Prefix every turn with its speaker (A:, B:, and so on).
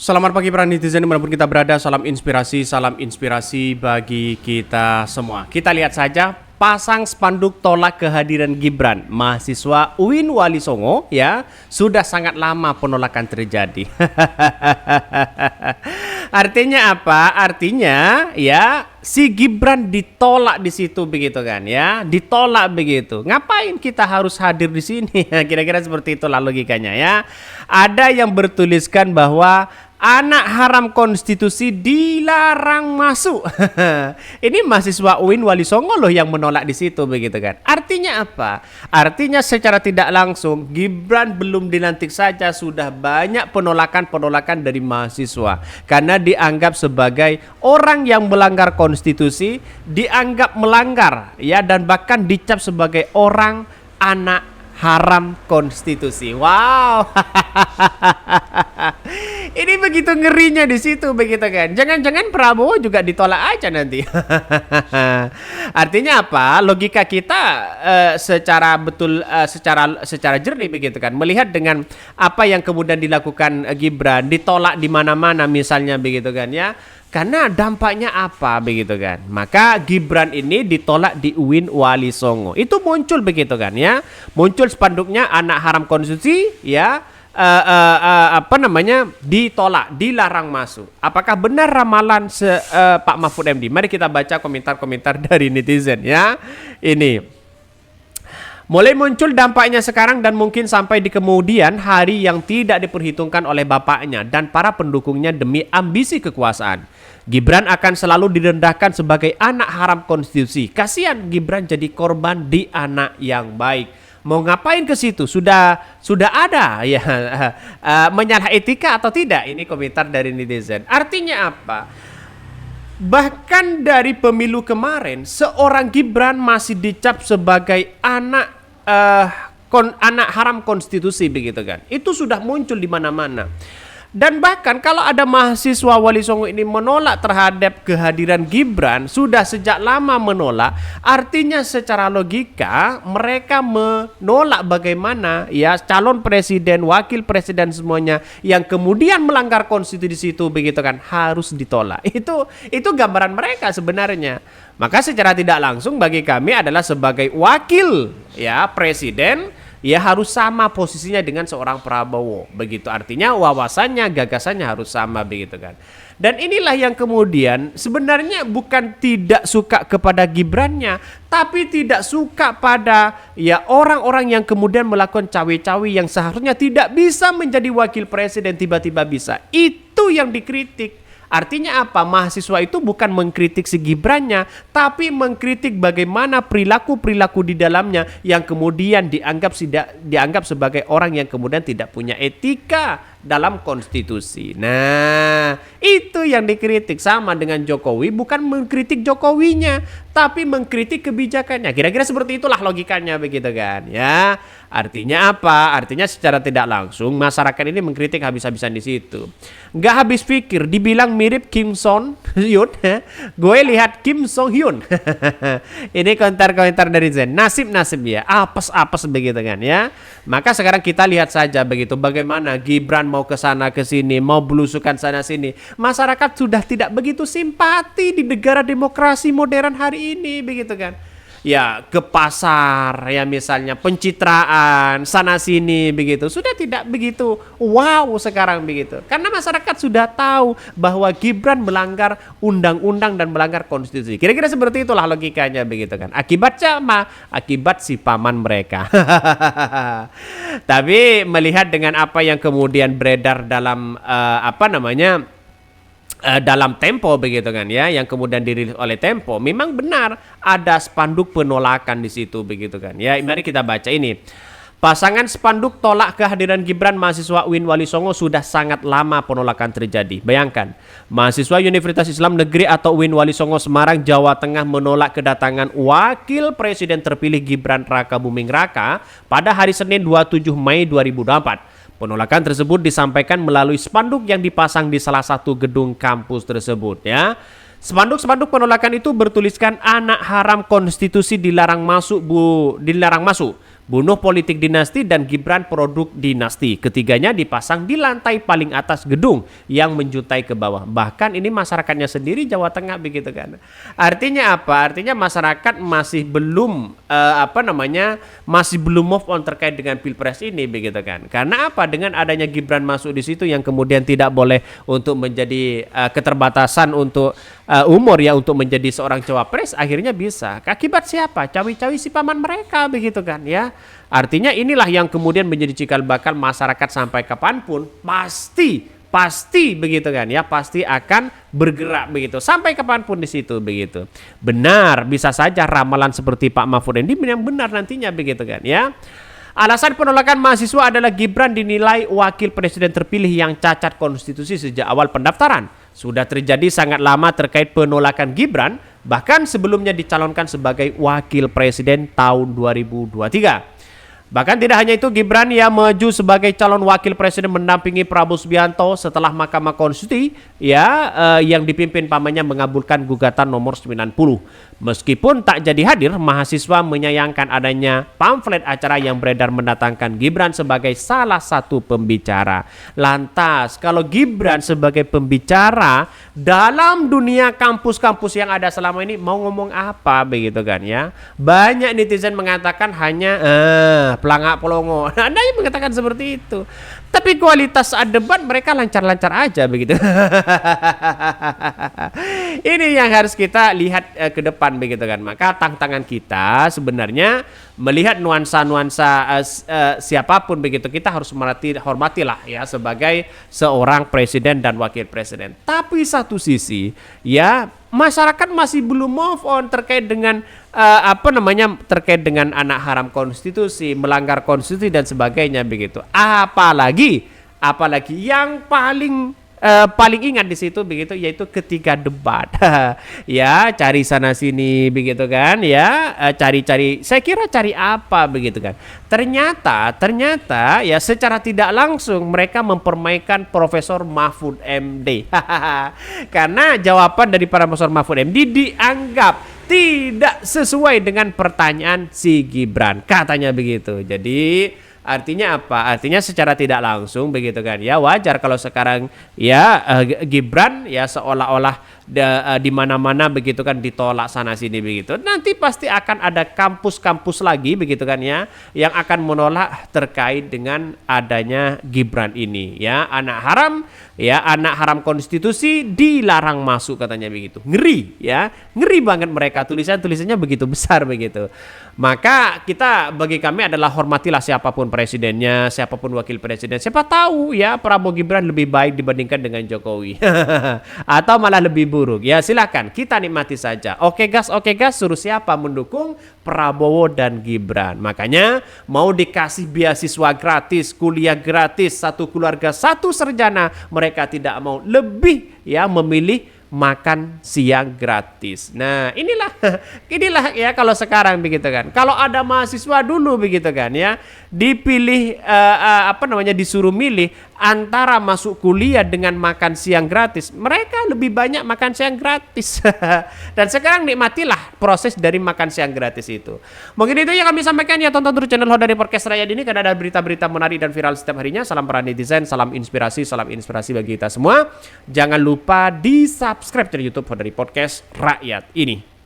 A: Selamat pagi para netizen dimanapun kita berada, salam inspirasi bagi kita semua. Kita lihat saja pasang spanduk tolak kehadiran Gibran. Mahasiswa UIN Wali Songo ya, sudah sangat lama penolakan terjadi. Artinya apa? Artinya ya si Gibran ditolak di situ begitu kan ya, ditolak begitu. Ngapain kita harus hadir di sini? Kira-kira seperti itulah logikanya ya. Ada yang bertuliskan bahwa anak haram konstitusi dilarang masuk. Ini mahasiswa UIN Wali Songo loh yang menolak di situ begitu kan. Artinya apa? Artinya secara tidak langsung Gibran belum dilantik saja sudah banyak penolakan dari mahasiswa karena dianggap sebagai orang yang melanggar konstitusi, dianggap melanggar ya, dan bahkan dicap sebagai orang anak haram konstitusi. Wow. Ini begitu ngerinya di situ begitu kan. Jangan-jangan Prabowo juga ditolak aja nanti. Artinya apa? Logika kita secara betul secara jernih begitu kan. Melihat dengan apa yang kemudian dilakukan Gibran, ditolak di mana-mana misalnya begitu kan ya. Karena dampaknya apa begitu kan. Maka Gibran ini ditolak di UIN Wali Songo. Itu muncul begitu kan ya. Muncul spanduknya anak haram konstitusi ya. Ditolak, dilarang masuk. Apakah benar ramalan Pak Mahfud MD? Mari kita baca komentar-komentar dari netizen ya. Ini mulai muncul dampaknya sekarang dan mungkin sampai di kemudian hari yang tidak diperhitungkan oleh bapaknya dan para pendukungnya demi ambisi kekuasaan. Gibran akan selalu direndahkan sebagai anak haram konstitusi. Kasihan Gibran jadi korban di anak yang baik. Mau ngapain ke situ? Sudah ada ya menyalah etika atau tidak? Ini komentar dari netizen. Artinya apa? Bahkan dari pemilu kemarin seorang Gibran masih dicap sebagai anak haram konstitusi begitu kan. Itu sudah muncul di mana-mana. Dan bahkan kalau ada mahasiswa Wali Songo ini menolak terhadap kehadiran Gibran, sudah sejak lama menolak, artinya secara logika mereka menolak bagaimana ya calon presiden, wakil presiden semuanya yang kemudian melanggar konstitusi itu begitu kan harus ditolak. Itu gambaran mereka sebenarnya. Maka secara tidak langsung bagi kami adalah sebagai wakil ya presiden, ya harus sama posisinya dengan seorang Prabowo. Begitu artinya wawasannya, gagasannya harus sama begitu kan. Dan inilah yang kemudian sebenarnya bukan tidak suka kepada Gibrannya, tapi tidak suka pada ya orang-orang yang kemudian melakukan cawe-cawe yang seharusnya tidak bisa menjadi wakil presiden tiba-tiba bisa. Itu yang dikritik. Artinya apa? Mahasiswa itu bukan mengkritik si Gibrannya, tapi mengkritik bagaimana perilaku-perilaku di dalamnya yang kemudian dianggap sebagai orang yang kemudian tidak punya etika dalam konstitusi. Nah, itu yang dikritik. Sama dengan Jokowi, bukan mengkritik Jokowinya, tapi mengkritik kebijakannya. Kira-kira seperti itulah logikanya begitu kan ya. Artinya apa? Artinya secara tidak langsung masyarakat ini mengkritik habis-habisan di situ. Nggak habis pikir, dibilang mirip Kim Song Hyun. Gue lihat Kim Song Hyun. Ini komentar-komentar dari Zen. Nasib-nasib ya, apes-apes begitu kan ya. Maka sekarang kita lihat saja begitu bagaimana Gibran mau ke sana ke sini, mau belusukan sana sini. Masyarakat sudah tidak begitu simpati di negara demokrasi modern hari ini begitu kan. Ya ke pasar ya misalnya, pencitraan sana sini begitu sudah tidak begitu wow sekarang begitu, karena masyarakat sudah tahu bahwa Gibran melanggar undang-undang dan melanggar konstitusi. Kira-kira seperti itulah logikanya begitu kan. Akibatnya apa? Akibat si paman mereka. Tapi melihat dengan apa yang kemudian beredar dalam dalam Tempo begitu kan ya, yang kemudian dirilis oleh Tempo, memang benar ada spanduk penolakan di situ begitu kan ya. Mari kita baca ini. Pasangan spanduk tolak kehadiran Gibran mahasiswa UIN Wali Songo sudah sangat lama penolakan terjadi. Bayangkan, mahasiswa Universitas Islam Negeri atau UIN Wali Songo Semarang, Jawa Tengah menolak kedatangan wakil presiden terpilih Gibran Raka Buming Raka pada hari Senin 27 Mei 2024. Penolakan tersebut disampaikan melalui spanduk yang dipasang di salah satu gedung kampus tersebut ya. Spanduk-spanduk penolakan itu bertuliskan anak haram konstitusi dilarang masuk Bunuh politik dinasti dan Gibran produk dinasti. Ketiganya dipasang di lantai paling atas gedung yang menjuntai ke bawah. Bahkan ini masyarakatnya sendiri Jawa Tengah begitu kan. Artinya apa? Artinya masyarakat masih belum masih belum move on terkait dengan Pilpres ini begitu kan. Karena apa? Dengan adanya Gibran masuk di situ yang kemudian tidak boleh untuk menjadi keterbatasan untuk umur ya untuk menjadi seorang cawapres, akhirnya bisa. Akibat siapa? Cawi-cawi si paman mereka begitu kan ya. Artinya inilah yang kemudian menjadi cikal bakal masyarakat sampai kapanpun pasti begitu kan ya, pasti akan bergerak begitu sampai kapanpun di situ begitu. Benar, bisa saja ramalan seperti Pak Mahfud MD yang benar nantinya begitu kan ya. Alasan penolakan mahasiswa adalah Gibran dinilai wakil presiden terpilih yang cacat konstitusi sejak awal pendaftaran. Sudah terjadi sangat lama terkait penolakan Gibran, bahkan sebelumnya dicalonkan sebagai wakil presiden tahun 2023. Bahkan tidak hanya itu, Gibran yang maju sebagai calon wakil presiden mendampingi Prabowo Subianto setelah Mahkamah Konstitusi yang dipimpin pamannya mengabulkan gugatan nomor 90. Meskipun tak jadi hadir, mahasiswa menyayangkan adanya pamflet acara yang beredar mendatangkan Gibran sebagai salah satu pembicara. Lantas, kalau Gibran sebagai pembicara dalam dunia kampus-kampus yang ada selama ini mau ngomong apa begitu kan ya? Banyak netizen mengatakan hanya pelangak pelongo. Ada yang mengatakan seperti itu. Tapi kualitas debat mereka lancar-lancar aja begitu. Ini yang harus kita lihat ke depan begitu kan. Maka tantangan kita sebenarnya melihat nuansa-nuansa siapapun begitu, kita harus hormatilah ya sebagai seorang presiden dan wakil presiden. Tapi satu sisi ya masyarakat masih belum move on terkait dengan terkait dengan anak haram konstitusi, melanggar konstitusi dan sebagainya begitu. Apalagi yang paling ingat di situ begitu yaitu ketika debat. Ya, cari sana sini begitu kan ya, cari saya kira cari apa begitu kan. Ternyata ya secara tidak langsung mereka mempermainkan Profesor Mahfud MD. Karena jawaban dari para Profesor Mahfud MD dianggap tidak sesuai dengan pertanyaan si Gibran, katanya begitu. Jadi artinya apa? Artinya secara tidak langsung begitu kan ya, wajar kalau sekarang ya Gibran ya seolah-olah di mana-mana begitu kan ditolak sana sini begitu. Nanti pasti akan ada kampus-kampus lagi begitu kan ya yang akan menolak terkait dengan adanya Gibran ini ya. Anak haram konstitusi dilarang masuk katanya begitu. Ngeri banget mereka, tulisannya begitu besar begitu. Maka bagi kami adalah hormatilah siapapun presidennya, siapapun wakil presiden. Siapa tahu ya Prabowo Gibran lebih baik dibandingkan dengan Jokowi. Atau malah lebih buruk. Ya silakan, kita nikmati saja. Oke gas, suruh siapa mendukung Prabowo dan Gibran. Makanya mau dikasih beasiswa gratis, kuliah gratis, satu keluarga, satu sarjana, mereka tidak mau, lebih ya memilih makan siang gratis. Nah, inilah ya kalau sekarang begitu kan. Kalau ada mahasiswa dulu begitu kan ya, dipilih disuruh milih antara masuk kuliah dengan makan siang gratis, mereka lebih banyak makan siang gratis. Dan sekarang nikmatilah proses dari makan siang gratis itu. Mungkin itu yang kami sampaikan ya, tonton terus channel Hodari Podcast Rakyat ini karena ada berita-berita menarik dan viral setiap harinya. Salam para netizen, salam inspirasi bagi kita semua. Jangan lupa di subscribe channel YouTube Hodari Podcast Rakyat ini.